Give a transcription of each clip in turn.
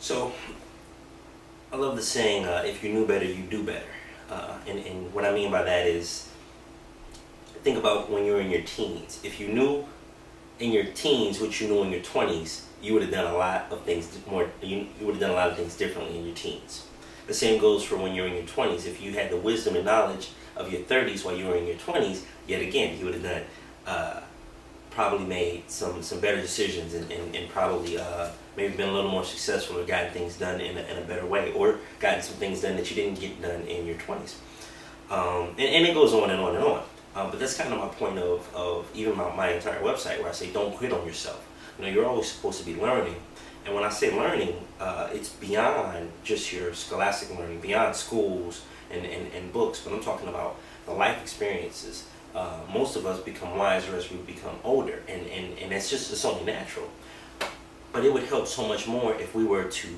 So I love the saying, if you knew better, you do better. And what I mean by that is, think about when you were in your teens. If you knew in your teens what you knew in your 20s, you would have done a lot of things more. You would have done a lot of things differently in your teens. The same goes for when you're in your 20s. If you had the wisdom and knowledge of your 30s while you were in your 20s, yet again, you would have done probably made some better decisions and probably maybe been a little more successful or gotten things done in a better way, or gotten some things done that you didn't get done in your 20s. And it goes on and on and on. But that's kind of my point of even my entire website, where I say don't quit on yourself. You know, you're always supposed to be learning. And when I say learning, it's beyond just your scholastic learning, beyond schools and books, but I'm talking about the life experiences. Most of us become wiser as we become older, and it's only natural. But it would help so much more if we were to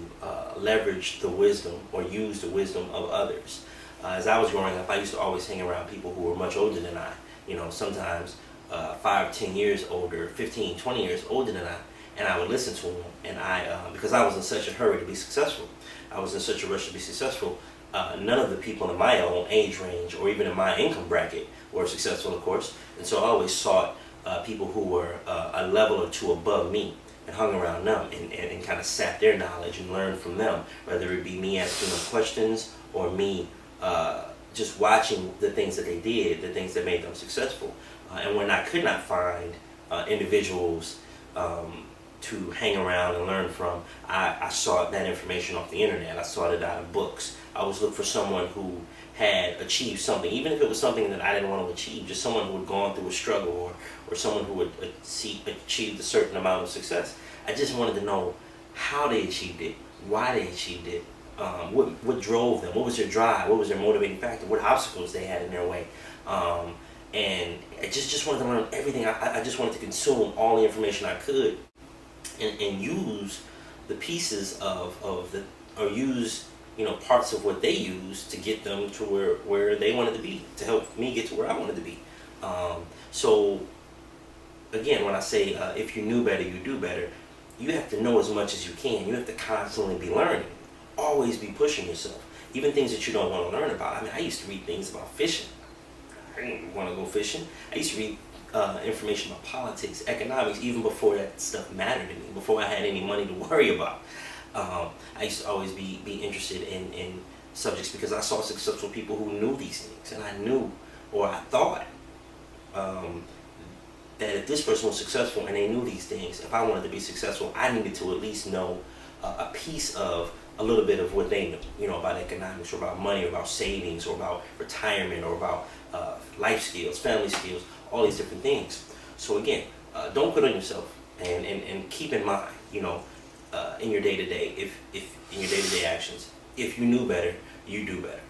leverage the wisdom or use the wisdom of others. As I was growing up, I used to always hang around people who were much older than I. You know, sometimes 5, 10 years older, 15, 20 years older than I. And I would listen to them, and because I was in such a hurry to be successful, I was in such a rush to be successful. None of the people in my own age range or even in my income bracket were successful, of course. And so I always sought people who were a level or two above me and hung around them and kind of sat their knowledge and learned from them, whether it be me asking them questions or me just watching the things that they did, the things that made them successful. And when I could not find individuals to hang around and learn from, I sought that information off the internet. I sought it out of books. I always looked for someone who had achieved something, even if it was something that I didn't want to achieve, just someone who had gone through a struggle, or someone who had achieved a certain amount of success. I just wanted to know how they achieved it, why they achieved it, what drove them, what was their drive, what was their motivating factor, what obstacles they had in their way. And I just wanted to learn everything. I just wanted to consume all the information I could and use the pieces or use parts of what they use to get them to where they wanted to be, to help me get to where I wanted to be. So again, when I say if you knew better, you do better, you have to know as much as you can. You have to constantly be learning, always be pushing yourself, even things that you don't want to learn about. I mean, I used to read things about fishing. I didn't want to go fishing. I used to read information about politics, economics, even before that stuff mattered to me, before I had any money to worry about. I used to always be interested in subjects because I saw successful people who knew these things, and I knew, or I thought, that if this person was successful and they knew these things, if I wanted to be successful, I needed to at least know a piece of a little bit of what they knew, about economics, or about money, or about savings, or about retirement, or about life skills, family skills, all these different things. So again, don't quit on yourself, and keep in mind, in your day-to-day, if in your day-to-day actions, if you knew better, you do better.